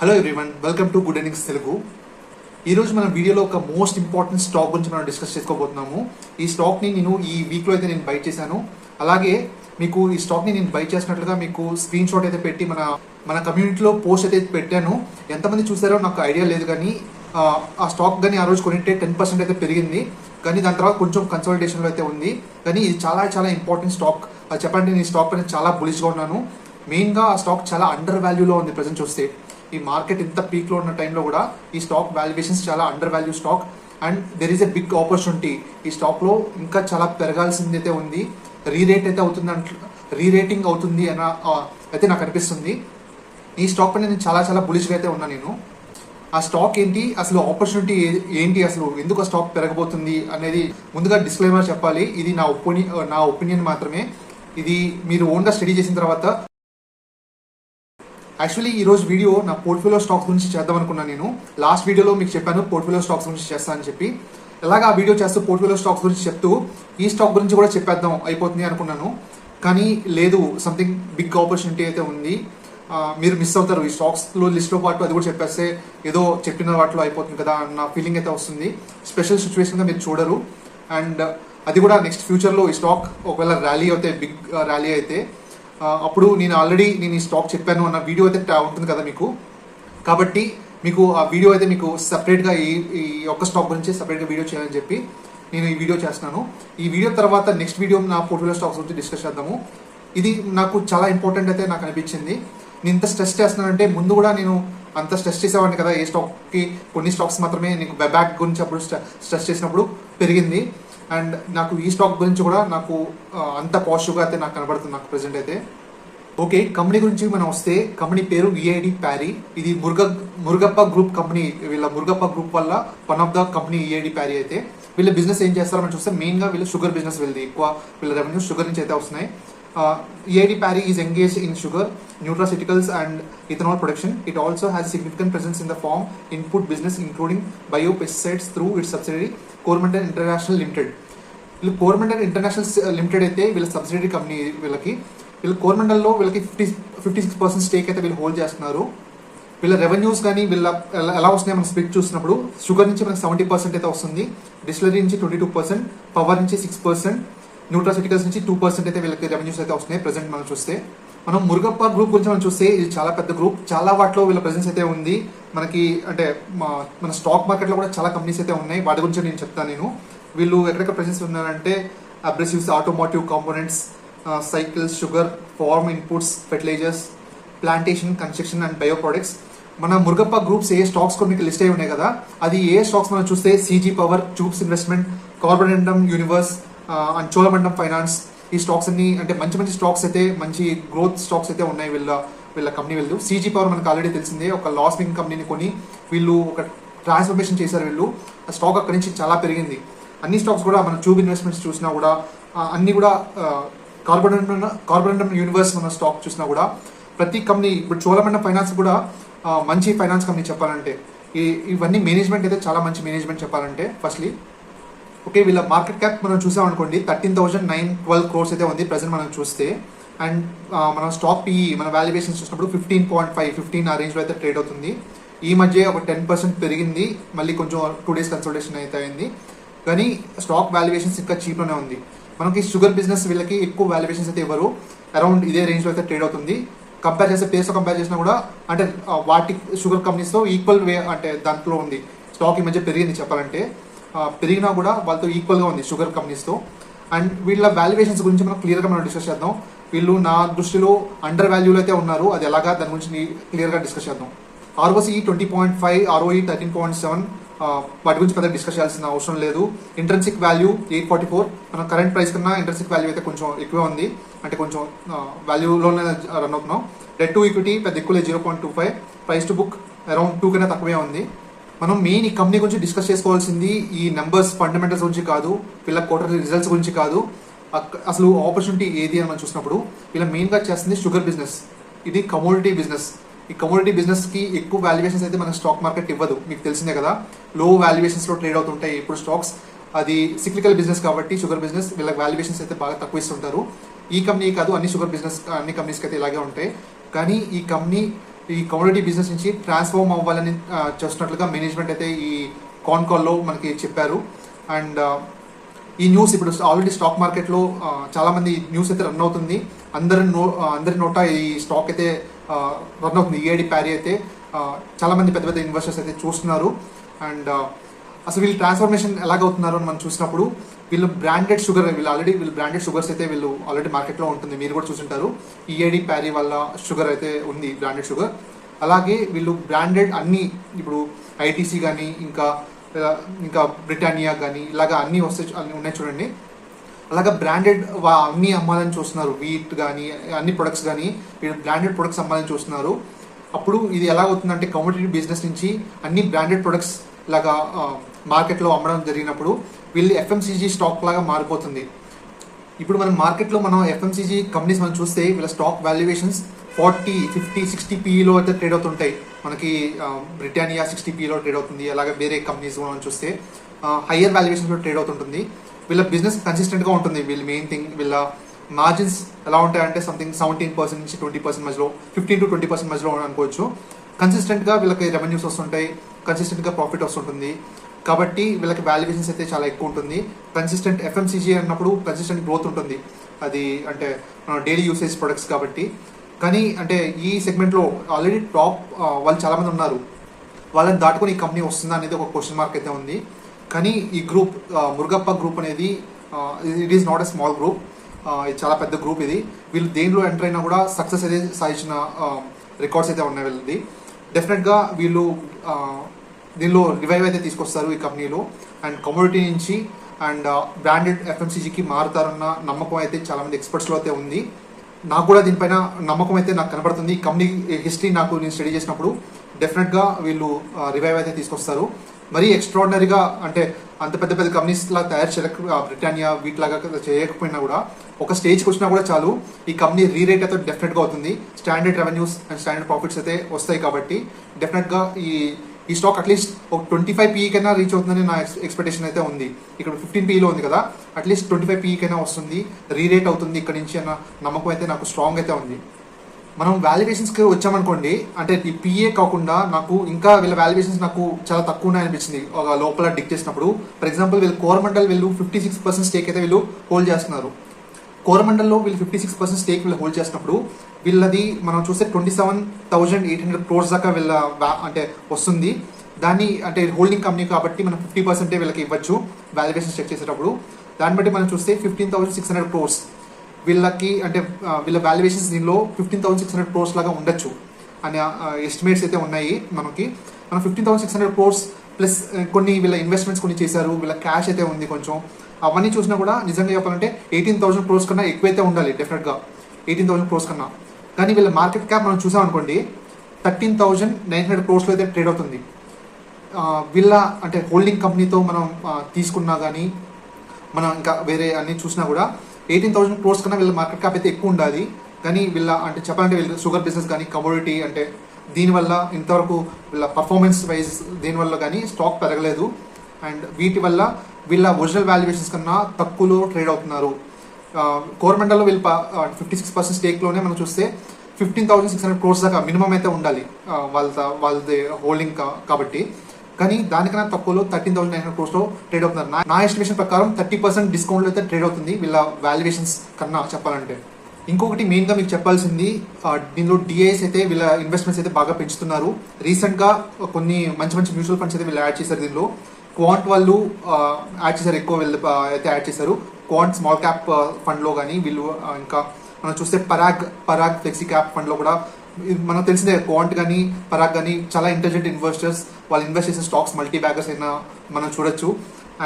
Hello everyone, welcome to good earnings Telugu. ఈరోజు మన వీడియోలో ఒక మోస్ట్ ఇంపార్టెంట్ స్టాక్ గురించి మనం డిస్కస్ చేసుకోబోతున్నాము. ఈ స్టాక్ని నేను ఈ వీక్లో అయితే నేను బై చేశాను. అలాగే మీకు ఈ స్టాక్ని నేను బై చేసినట్లుగా మీకు స్క్రీన్ షాట్ అయితే పెట్టి మన కమ్యూనిటీలో పోస్ట్ అయితే పెట్టాను. ఎంతమంది చూసారో నాకు ఐడియా లేదు, కానీ ఆ స్టాక్ కానీ ఆ రోజు కొనింటే 10% అయితే పెరిగింది. కానీ దాని తర్వాత కొంచెం కన్సల్టేషన్లో అయితే ఉంది. కానీ ఇది చాలా చాలా ఇంపార్టెంట్ స్టాక్. అది చెప్పండి, నేను ఈ స్టాక్ పైన చాలా బులిష్గా ఉన్నాను. మెయిన్గా ఆ స్టాక్ చాలా అండర్ వాల్యూలో ఉంది. ప్రజెంట్ చూస్తే ఈ మార్కెట్ ఇంత పీక్లో ఉన్న టైంలో కూడా ఈ స్టాక్ వాల్యుయేషన్స్ చాలా under value stock. And there is a big opportunity. ఈ స్టాక్లో ఇంకా చాలా పెరగాల్సింది అయితే ఉంది. రీరేటింగ్ అవుతుంది అని అయితే నాకు అనిపిస్తుంది. ఈ స్టాక్ పైన నేను చాలా చాలా బులిష్గా అయితే ఉన్నా. నేను ఆ స్టాక్ ఏంటి, అసలు ఆపర్చునిటీ ఏంటి, అసలు ఎందుకు ఆ స్టాక్ పెరగబోతుంది అనేది ముందుగా డిస్క్లైమర్ చెప్పాలి. ఇది నా ఒపీనియన్ మాత్రమే. ఇది మీరు ఓన్గా స్టడీ చేసిన తర్వాత. యాక్చువల్లీ ఈ రోజు వీడియో నా పోర్ట్ఫోలియో స్టాక్స్ గురించి చేద్దాం అనుకున్నాను. నేను లాస్ట్ వీడియోలో మీకు చెప్పాను పోర్ట్ఫోలియో స్టాక్స్ గురించి చేస్తానని చెప్పి. ఎలాగ ఆ వీడియో చేస్తూ పోర్ట్ఫోలియో స్టాక్స్ గురించి చెప్తూ ఈ స్టాక్ గురించి కూడా చెప్పేద్దాం అయిపోతుంది అనుకున్నాను. కానీ లేదు, సంథింగ్ బిగ్ ఆపర్చునిటీ అయితే ఉంది. మీరు మిస్ అవుతారు. ఈ స్టాక్స్లో లిస్ట్లో పాటు అది కూడా చెప్పేస్తే ఏదో చెప్పిన వాటిలో అయిపోతుంది కదా అన్న ఫీలింగ్ అయితే వస్తుంది. స్పెషల్ సిచ్యువేషన్గా మీరు చూడరు. అండ్ అది కూడా నెక్స్ట్ ఫ్యూచర్లో ఈ స్టాక్ ఒకవేళ ర్యాలీ అయితే, బిగ్ ర్యాలీ అయితే, అప్పుడు నేను ఈ స్టాక్ చెప్పాను అన్న వీడియో అయితే ఉంటుంది కదా మీకు. కాబట్టి మీకు ఆ వీడియో అయితే మీకు సపరేట్గా ఈ ఒక్క స్టాక్ గురించి సపరేట్గా వీడియో చేయాలని చెప్పి నేను ఈ వీడియో చేస్తున్నాను. ఈ వీడియో తర్వాత నెక్స్ట్ వీడియో నా పోర్ట్ఫోలియో స్టాక్స్ గురించి డిస్కస్ చేద్దాము. ఇది నాకు చాలా ఇంపార్టెంట్ అయితే నాకు అనిపించింది. నేను ఇంత స్ట్రెస్ చేస్తున్నానంటే ముందు కూడా నేను అంత స్ట్రెస్ చేసేవాడిని కదా. ఏ స్టాక్కి కొన్ని స్టాక్స్ మాత్రమే నీకు బ్యాక్ గురించి అప్పుడు స్ట్రెస్ చేసినప్పుడు పెరిగింది. అండ్ నాకు ఈ స్టాక్ గురించి కూడా నాకు అంత పాజిటివ్గా అయితే నాకు కనబడుతుంది నాకు ప్రెసెంట్ అయితే. ఓకే, కంపెనీ గురించి మనం వస్తే కంపెనీ పేరు ఈఐడి ప్యారీ. ఇది మురుగప్ప గ్రూప్ కంపెనీ. వీళ్ళ మురుగప్ప గ్రూప్ వల్ల one of the company EID Parry అయితే. వీళ్ళ బిజినెస్ ఏం చేస్తారో మనం చూస్తే మెయిన్గా వీళ్ళు షుగర్ బిజినెస్ వీళ్ళది ఎక్కువ. వీళ్ళ రెవెన్యూ షుగర్ నుంచి అయితే వస్తున్నాయి. EID Parry is engaged in sugar, nutraceuticals and ethanol production. It also has significant presence in the farm input business including biopesticides through its subsidiary Coromandel International Limited. వీళ్ళు Coromandel International limited అయితే వీళ్ళ subsidiary company. వీళ్ళు కోరమండల్లో వీళ్ళకి 56% stake అయితే వీళ్ళు hold చేస్తున్నారు. వీళ్ళ revenues కానీ ఎలా వస్తున్నాయి మనం స్ప్లిట్ చూసినప్పుడు షుగర్ నుంచి మనకి 70% అయితే వస్తుంది, డిస్టిలరీ నుంచి 22%, పవర్ నుంచి 6%, న్యూట్రాసిటికల్స్ నుంచి 2% అయితే వీళ్ళకి రెవెన్యూస్ అయితే వస్తున్నాయి ప్రెసెంట్ మనం చూస్తే. మనం మురుగప్ప గ్రూప్ గురించి మనం చూస్తే ఇది చాలా పెద్ద గ్రూప్. చాలా వాటిలో వీళ్ళ ప్రెసెన్స్ అయితే ఉంది మనకి. అంటే మన స్టాక్ మార్కెట్లో కూడా చాలా కంపెనీస్ అయితే ఉన్నాయి. వాటి గురించి నేను చెప్తాను. వీళ్ళు ఎక్కడెక్కడ ప్రెసెన్స్ ఉన్నారంటే abrasives, automotive components, cycles, sugar, farm inputs, fertilisers, plantation, construction and bio products. మన మురుగప్ప గ్రూప్స్ ఏ స్టాక్స్ కూడా మీకు లిస్ట్ అయి ఉన్నాయి కదా, అది ఏ స్టాక్స్ మనం చూస్తే CG Power, Tubes Investment, Carborundum Universal and Cholamandalam Finance. ఈ స్టాక్స్ అన్ని అంటే మంచి మంచి స్టాక్స్ అయితే, మంచి గ్రోత్ స్టాక్స్ అయితే ఉన్నాయి వీళ్ళ కంపెనీ. వీళ్ళు సీజీ పవర్ మనకు ఆల్రెడీ తెలిసిందే, ఒక లాస్ మేకింగ్ కంపెనీని కొని వీళ్ళు ఒక ట్రాన్స్ఫర్మేషన్ చేశారు. వీళ్ళు ఆ స్టాక్ అక్కడి నుంచి చాలా పెరిగింది. అన్ని స్టాక్స్ కూడా మన ట్యూబ్ ఇన్వెస్ట్మెంట్స్ చూసినా కూడా అన్ని కూడా కార్బోరెండమ్ యూనివర్స్ మన స్టాక్ చూసినా కూడా ప్రతి కంపెనీ. ఇప్పుడు చోళమండలం ఫైనాన్స్ కూడా మంచి ఫైనాన్స్ కంపెనీ చెప్పాలంటే. ఇవన్నీ మేనేజ్మెంట్ అయితే చాలా మంచి మేనేజ్మెంట్ చెప్పాలంటే ఫస్ట్లీ. ఓకే, వీళ్ళ మార్కెట్ క్యాప్ మనం చూసామనుకోండి 13,912 crores అయితే ఉంది ప్రెసెంట్ మనం చూస్తే. అండ్ మనం స్టాక్ పిఈ మన వాల్యుయేషన్స్ చూసినప్పుడు 15.5 ఆ రేంజ్లో అయితే ట్రేడ్ అవుతుంది. ఈ మధ్య ఒక 10% పెరిగింది, మళ్ళీ కొంచెం 2 days కన్సల్టేషన్ అయితే అయింది. కానీ స్టాక్ వాల్యుయేషన్స్ ఇంకా చీప్లోనే ఉంది. మనకి షుగర్ బిజినెస్ వీళ్ళకి ఎక్కువ వాల్యుయేషన్స్ అయితే ఇవ్వరు, అరౌండ్ ఇదే రేంజ్లో అయితే ట్రేడ్ అవుతుంది. కంపేర్ చేస్తే పేస్తో కంపేర్ చేసినా కూడా అంటే వాటి షుగర్ కంపెనీస్తో ఈక్వల్ వే అంటే దాంట్లో ఉంది. స్టాక్ ఈ మధ్య పెరిగింది చెప్పాలంటే, పెరిగినా కూడా వాళ్ళతో ఈక్వల్గా ఉంది షుగర్ కంపెనీస్తో. అండ్ వీళ్ళ వాల్యుయేషన్స్ గురించి మనం క్లియర్గా మనం డిస్కస్ చేద్దాం. వీళ్ళు నా దృష్టిలో అండర్ వాల్యూలో అయితే ఉన్నారు. అది ఎలాగా దాని గురించి క్లియర్గా డిస్కస్ చేద్దాం. ROCE 20.5, ROE 13.7. వాటి గురించి పెద్ద డిస్కస్ చేయాల్సిన అవసరం లేదు. Intrinsic value 844. మన కరెంట్ ప్రైస్ కన్నా ఇంట్రెన్సిక్ వాల్యూ అయితే కొంచెం ఎక్కువ ఉంది, అంటే కొంచెం వాల్యూలోనే రన్ అవుతున్నాం. డెట్ టు ఈక్విటీ పెద్ద ఎక్కువ 0.25. ప్రైస్ టు బుక్ అరౌండ్ 2 కన్నా తక్కువే ఉంది. మనం మెయిన్ ఈ కంపెనీ గురించి డిస్కస్ చేసుకోవాల్సింది ఈ నెంబర్స్, ఫండమెంటల్స్ గురించి కాదు, వీళ్ళ క్వార్టర్లీ రిజల్ట్స్ గురించి కాదు. అసలు ఆపర్చునిటీ ఏది అని మనం చూసినప్పుడు వీళ్ళ మెయిన్గా చేస్తుంది షుగర్ బిజినెస్. ఇది కమోడిటీ బిజినెస్. ఈ కమోడిటీ బిజినెస్కి ఎక్కువ వాల్యుయేషన్స్ అయితే మన స్టాక్ మార్కెట్ ఇవ్వదు, మీకు తెలిసిందే కదా. లో వాల్యుయేషన్స్లో ట్రేడ్ అవుతుంటాయి ఇప్పుడు స్టాక్స్. అది సిక్లికల్ బిజినెస్ కాబట్టి షుగర్ బిజినెస్ వీళ్ళకి వాల్యుయేషన్స్ అయితే బాగా తక్కువ ఇస్తుంటారు. ఈ కంపెనీ కాదు, అన్ని షుగర్ బిజినెస్ అన్ని కంపెనీస్కి అయితే ఇలాగే ఉంటాయి. కానీ ఈ కంపెనీ ఈ కమోడిటీ బిజినెస్ నుంచి ట్రాన్స్ఫార్మ్ అవ్వాలని చేస్తున్నట్లుగా మేనేజ్మెంట్ అయితే ఈ కాన్ కాల్లో మనకి చెప్పారు. అండ్ ఈ న్యూస్ ఇప్పుడు ఆల్రెడీ స్టాక్ మార్కెట్లో చాలామంది న్యూస్ అయితే రన్ అవుతుంది. అందరి నోట ఈ స్టాక్ అయితే రన్ అవుతుంది. ఈఐడి ప్యారీ అయితే చాలామంది పెద్ద పెద్ద ఇన్వెస్టర్స్ అయితే చూస్తున్నారు. అండ్ అసలు వీళ్ళు ట్రాన్స్ఫర్మేషన్ ఎలాగవుతున్నారు అని మనం చూసినప్పుడు వీళ్ళు బ్రాండెడ్ షుగర్స్ అయితే వీళ్ళు ఆల్రెడీ మార్కెట్లో ఉంటుంది, మీరు కూడా చూసుంటారు. ఈఐడి ప్యారీ వల్ల షుగర్ అయితే ఉంది, బ్రాండెడ్ షుగర్. అలాగే వీళ్ళు బ్రాండెడ్ అన్ని ఇప్పుడు ఐటీసీ కానీ ఇంకా బ్రిటానియా కానీ ఇలాగా అన్నీ ఉన్నాయి చూడండి. అలాగా బ్రాండెడ్ అన్నీ అమ్మాలని చూస్తున్నారు. వీట్ కానీ అన్ని ప్రొడక్ట్స్ కానీ వీళ్ళు బ్రాండెడ్ ప్రొడక్ట్స్ అమ్మాలని చూస్తున్నారు. అప్పుడు ఇది ఎలా అవుతుందంటే కమోడిటీ బిజినెస్ నుంచి అన్ని బ్రాండెడ్ ప్రొడక్ట్స్ లాగా మార్కెట్లో అమ్మడం జరిగినప్పుడు వీళ్ళు ఎఫ్ఎంసీజీ స్టాక్ లాగా మారిపోతుంది. ఇప్పుడు మనం ఎఫ్ఎంసీజీ కంపెనీస్ మనం చూస్తే వీళ్ళ స్టాక్ వాల్యుయేషన్స్ 40, 50, 60 PEలో అయితే ట్రేడ్ అవుతుంటాయి. మనకి బ్రిటానియా 60 PEలో ట్రేడ్ అవుతుంది. అలాగే వేరే కంపెనీస్ మనం చూస్తే హయ్యర్ వాల్యుయేషన్స్లో ట్రేడ్ అవుతుంటుంది. వీళ్ళ బిజినెస్ కన్సిస్టెంట్గా ఉంటుంది. వీళ్ళ మెయిన్ థింగ్ వీళ్ళ మార్జిన్స్ ఎలా ఉంటాయంటే సంథింగ్ 17% నుంచి 20% మధ్యలో, 15 to 20% మధ్యలో అనుకోవచ్చు. కన్సిస్టెంట్గా వీళ్ళకి రెవెన్యూస్ వస్తుంటాయి, కన్సిస్టెంట్గా ప్రాఫిట్ వస్తుంటుంది. కాబట్టి వీళ్ళకి వాల్యుయేషన్స్ అయితే చాలా ఎక్కువ ఉంటుంది. కన్సిస్టెంట్ ఎఫ్ఎంసీజీ అన్నప్పుడు కన్సిస్టెంట్ గ్రోత్ ఉంటుంది. అది అంటే డైలీ యూసేజ్ ప్రొడక్ట్స్ కాబట్టి. కానీ అంటే ఈ సెగ్మెంట్లో ఆల్రెడీ టాప్ వాళ్ళు చాలామంది ఉన్నారు. వాళ్ళని దాటుకొని ఈ కంపెనీ వస్తుందా అనేది ఒక క్వశ్చన్ మార్క్ అయితే ఉంది. కానీ ఈ గ్రూప్ మురుగప్ప గ్రూప్ అనేది it is not a small group, ఇది చాలా పెద్ద గ్రూప్. ఇది వీళ్ళు దేనిలో ఎంటర్ అయినా కూడా సక్సెస్ అయితే సాధించిన రికార్డ్స్ అయితే ఉన్నాయి వీళ్ళది. డెఫినెట్గా వీళ్ళు దీనిలో రివైవ్ అయితే తీసుకొస్తారు ఈ కంపెనీలో. అండ్ కమోడిటీ నుంచి అండ్ బ్రాండెడ్ ఎఫ్ఎంసీజీకి మారుతారన్న నమ్మకం అయితే చాలామంది ఎక్స్పర్ట్స్లో అయితే ఉంది. నాకు కూడా దీనిపైన నమ్మకం అయితే నాకు కనబడుతుంది. ఈ కంపెనీ హిస్టరీ నేను స్టడీ చేసినప్పుడు డెఫినెట్గా వీళ్ళు రివైవ్ అయితే తీసుకొస్తారు. మరీ ఎక్స్ట్రాడినరీగా అంటే అంత పెద్ద పెద్ద కంపెనీస్ లాగా తయారు బ్రిటానియా వీటిలాగా చేయకపోయినా కూడా ఒక స్టేజ్కి వచ్చినా కూడా చాలు ఈ కంపెనీ రీరేట్ అయితే డెఫినెట్గా అవుతుంది. Standard revenues and standard profits అయితే వస్తాయి. కాబట్టి డెఫినెట్గా ఈ స్టాక్ అట్లీస్ట్ ఒక 25 PE కైనా రీచ్ అవుతుందని నా ఎక్స్పెక్టేషన్ అయితే ఉంది. ఇక్కడ 15 PEలో ఉంది కదా, అట్లీస్ట్ 25 PE కైనా వస్తుంది, రీరేట్ అవుతుంది ఇక్కడ నుంచి అన్న నమ్మకం అయితే నాకు స్ట్రాంగ్ అయితే ఉంది. మనం వాల్యుయేషన్స్కి వచ్చామనుకోండి, అంటే ఈ పిఏ కాకుండా నాకు ఇంకా వీళ్ళ వాల్యుయేషన్స్ నాకు చాలా తక్కువ ఉన్నాయనిపించింది ఒక లోపల డిక్ చేసినప్పుడు. ఫర్ ఎగ్జాంపుల్ వీళ్ళు కోరమండల్ 56% స్టేక్ అయితే వీళ్ళు హోల్డ్ చేస్తున్నారు. కోరమండల్లో వీళ్ళు 56% స్టేక్ వీళ్ళు హోల్డ్ చేసినప్పుడు వీళ్ళది మనం చూస్తే 27,800 crores దాకా వీళ్ళ అంటే వస్తుంది. దాన్ని అంటే హోల్డింగ్ కంపెనీ కాబట్టి మనం 50% వీళ్ళకి ఇవ్వచ్చు వాల్యుయేషన్ చెక్ చేసేటప్పుడు. దాన్ని బట్టి మనం చూస్తే 15,600 crores వీళ్ళకి అంటే వీళ్ళ వాల్యుయేషన్స్ దీనిలో 15,600 crores లాగా ఉండొచ్చు అనే ఎస్టిమేట్స్ అయితే ఉన్నాయి మనకి. మనం 15,600 crores ప్లస్ కొన్ని వీళ్ళ ఇన్వెస్ట్మెంట్స్ కొన్ని చేశారు, వీళ్ళ క్యాష్ అయితే ఉంది కొంచెం. అవన్నీ చూసినా కూడా నిజంగా చెప్పాలంటే 18,000 crores కన్నా ఎక్కువైతే ఉండాలి డెఫినెట్గా, 18,000 crores కన్నా. కానీ వీళ్ళ మార్కెట్ క్యాప్ మనం చూసామనుకోండి 13,900 crores అయితే ట్రేడ్ అవుతుంది. వీళ్ళ అంటే హోల్డింగ్ కంపెనీతో మనం తీసుకున్నా కానీ మనం ఇంకా వేరే అన్ని చూసినా కూడా 18,000 crores కన్నా వీళ్ళ మార్కెట్ క్యాప్ అయితే ఎక్కువ ఉండాలి. కానీ వీళ్ళ అంటే చెప్పాలంటే వీళ్ళ షుగర్ బిజినెస్ కానీ కమోడిటీ అంటే దీనివల్ల ఇంతవరకు వీళ్ళ పర్ఫార్మెన్స్ వైజ్ దీనివల్ల కానీ స్టాక్ పెరగలేదు. అండ్ వీటి వల్ల వీళ్ళ ఒరిజినల్ వాల్యుయేషన్స్ కన్నా తక్కువలో ట్రేడ్ అవుతున్నారు. కోరమండల్లో వీళ్ళు 56% స్టేక్లోనే మనం చూస్తే 15,600 crores దాకా మినిమం అయితే ఉండాలి వాళ్ళది హోల్డింగ్ కాబట్టి. కానీ దానికన్నా తక్కువలో 13,900 crores ట్రేడ్ అవుతున్నారు. నా ఎస్టిమేషన్ ప్రకారం 30% డిస్కౌంట్లో అయితే ట్రేడ్ అవుతుంది వీళ్ళ వాల్యుయేషన్స్ కన్నా చెప్పాలంటే. ఇంకొకటి మెయిన్గా మీకు చెప్పాల్సింది, దీనిలో డిఐఎస్ అయితే వీళ్ళ ఇన్వెస్ట్మెంట్స్ అయితే బాగా పెంచుతున్నారు. రీసెంట్గా కొన్ని మంచి మ్యూచువల్ ఫండ్స్ అయితే వీళ్ళు యాడ్ చేశారు. దీనిలో క్వాంట్ వాళ్ళు యాడ్ చేశారు, ఎక్కువ వీళ్ళు అయితే యాడ్ చేశారు. క్వాంట్ స్మాల్ క్యాప్ ఫండ్లో కానీ వీళ్ళు ఇంకా మనం చూస్తే పరాగ్ ఫ్లెక్సీ క్యాప్ ఫండ్లో కూడా మనకు తెలిసిందే. క్వాంట్ కానీ పరాగ్ కానీ చాలా ఇంటెలిజెంట్ ఇన్వెస్టర్స్, వాళ్ళు ఇన్వెస్ట్ చేసే స్టాక్స్ మల్టీ బ్యాగర్స్ అయినా మనం చూడొచ్చు.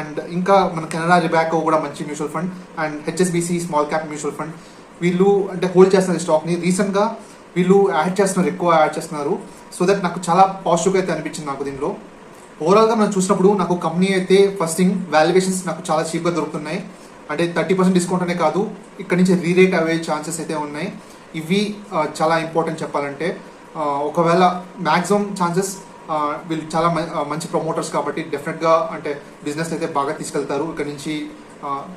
అండ్ ఇంకా మన కెనరా రిబాకో కూడా మంచి mutual fund, and HSBC small cap mutual fund వీళ్ళు అంటే హోల్డ్ చేస్తున్నారు స్టాక్ని. రీసెంట్గా వీళ్ళు ఎక్కువ యాడ్ చేస్తున్నారు. సో దట్ నాకు చాలా పాజిటివ్గా అయితే అనిపించింది నాకు దీనిలో. ఓవరాల్గా మనం చూసినప్పుడు నాకు కంపెనీ అయితే ఫస్ట్ థింగ్ వాల్యుయేషన్స్ నాకు చాలా చీప్గా దొరుకుతున్నాయి. అంటే 30% డిస్కౌంట్ అనే కాదు, ఇక్కడ నుంచి రీరేట్ అయ్యే ఛాన్సెస్ అయితే ఉన్నాయి. ఇవి చాలా ఇంపార్టెంట్ చెప్పాలంటే. ఒకవేళ మ్యాక్సిమం ఛాన్సెస్ వీళ్ళు చాలా మంచి ప్రమోటర్స్ కాబట్టి డెఫినెట్గా అంటే బిజినెస్ అయితే బాగా తీసుకెళ్తారు. ఇక్కడ నుంచి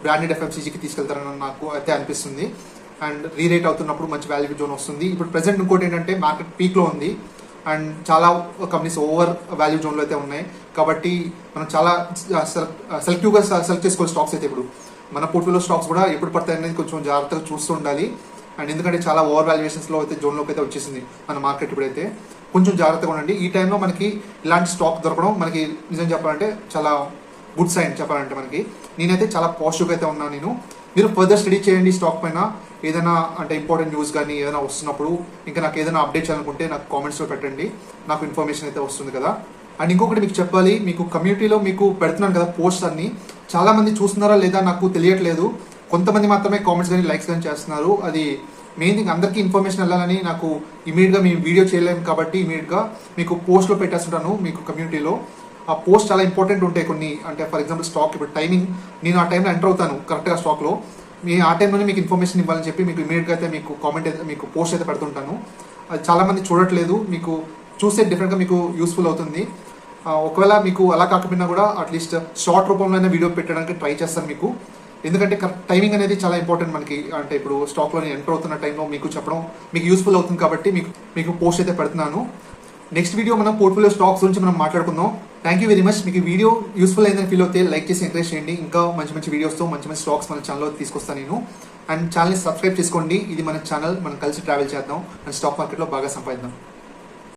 బ్రాండెడ్ ఎఫ్ఎంసీజీకి తీసుకెళ్తారని నాకు అయితే అనిపిస్తుంది. అండ్ రీరేట్ అవుతున్నప్పుడు మంచి వాల్యూ జోన్ వస్తుంది. ఇప్పుడు ప్రెసెంట్ ఇంకోటి ఏంటంటే మార్కెట్ పీక్లో ఉంది అండ్ చాలా కంపెనీస్ ఓవర్ వాల్యూ జోన్లో అయితే ఉన్నాయి. కాబట్టి మనం చాలా సెలెక్టివ్గా సెలెక్ట్ చేసుకోవాలి స్టాక్స్ అయితే. ఇప్పుడు మన పోర్ట్ఫోలియో స్టాక్స్ కూడా ఎప్పుడు పడతాయి అనేది కొంచెం జాగ్రత్తగా చూస్తూ ఉండాలి. అండ్ ఎందుకంటే చాలా ఓవర్ వాల్యుయేషన్స్లో అయితే జోన్లోకి అయితే వచ్చేసింది మన మార్కెట్. ఇప్పుడైతే కొంచెం జాగ్రత్తగా ఉండండి. ఈ టైంలో మనకి ఇలాంటి స్టాక్ దొరకడం మనకి నిజం చెప్పాలంటే చాలా గుడ్ సైన్ చెప్పాలంటే మనకి. నేనైతే చాలా పాజిటివ్గా అయితే ఉన్నాను. మీరు ఫర్దర్ స్టడీ చేయండి స్టాక్ పైన. ఏదైనా అంటే ఇంపార్టెంట్ న్యూస్ కానీ ఏదైనా వస్తున్నప్పుడు ఇంకా నాకు ఏదైనా అప్డేట్ చేయాలనుకుంటే నాకు కామెంట్స్లో పెట్టండి, నాకు ఇన్ఫర్మేషన్ అయితే వస్తుంది కదా. అండ్ ఇంకొకటి మీకు చెప్పాలి, మీకు కమ్యూనిటీలో మీకు పెడుతున్నాను కదా పోస్ట్ అన్ని, చాలా మంది చూస్తున్నారా లేదా నాకు తెలియట్లేదు. కొంతమంది మాత్రమే కామెంట్స్ కానీ లైక్స్ కానీ చేస్తున్నారు. అది మెయిన్ థింగ్, అందరికీ ఇన్ఫర్మేషన్ వెళ్ళాలని నాకు ఇమీడియట్గా మేము వీడియో చేయలేము కాబట్టి ఇమీడియట్గా మీకు పోస్ట్లో పెట్టేస్తుంటాను. మీకు కమ్యూనిటీలో ఆ పోస్ట్ చాలా ఇంపార్టెంట్ ఉంటాయి కొన్ని. అంటే ఫర్ ఎగ్జాంపుల్ స్టాక్ ఇప్పుడు టైమింగ్, నేను ఆ టైంలో ఎంటర్ అవుతాను కరెక్ట్గా స్టాక్లో, మీ ఆ టైంలోనే మీకు ఇన్ఫర్మేషన్ ఇవ్వాలని చెప్పి మీకు ఇమీడియట్గా అయితే మీకు కామెంట్ అయితే మీకు పోస్ట్ అయితే పెడుతుంటాను. అది చాలామంది చూడట్లేదు, మీకు చూస్తే డిఫరెంట్గా మీకు యూస్ఫుల్ అవుతుంది. ఒకవేళ మీకు అలా కాకపోయినా కూడా అట్లీస్ట్ షార్ట్ రూపంలోనే వీడియో పెట్టడానికి ట్రై చేస్తాను మీకు. ఎందుకంటే కరెక్ట్ టైమింగ్ అనేది చాలా ఇంపార్టెంట్ మనకి. అంటే ఇప్పుడు స్టాక్లో ఎంటర్ అవుతున్న టైంలో మీకు చెప్పడం మీకు యూస్ఫుల్ అవుతుంది కాబట్టి మీకు పోస్ట్ అయితే పెడుతున్నాను. నెక్స్ట్ వీడియో మనం పోర్ట్ఫోలియో స్టాక్స్ గురించి మనం మాట్లాడుకుందాం. Thank you very much. మీకు వీడియో యూస్ఫుల్ అయిందని ఫీల్ అవుతే లైక్ చేసి ఎంకరేజ్ చేయండి. ఇంకా మంచి మంచి వీడియోస్తో మంచి మంచి స్టాక్స్ మన ఛానల్లో తీసుకొస్తాను నేను. అండ్ ఛానల్ని సబ్స్క్రైబ్ చేసుకోండి. ఇది మన ఛానల్, మనం కలిసి ట్రావెల్ చేద్దాం అండ్ స్టాక్ మార్కెట్లో బాగా సంపాదిద్దాం.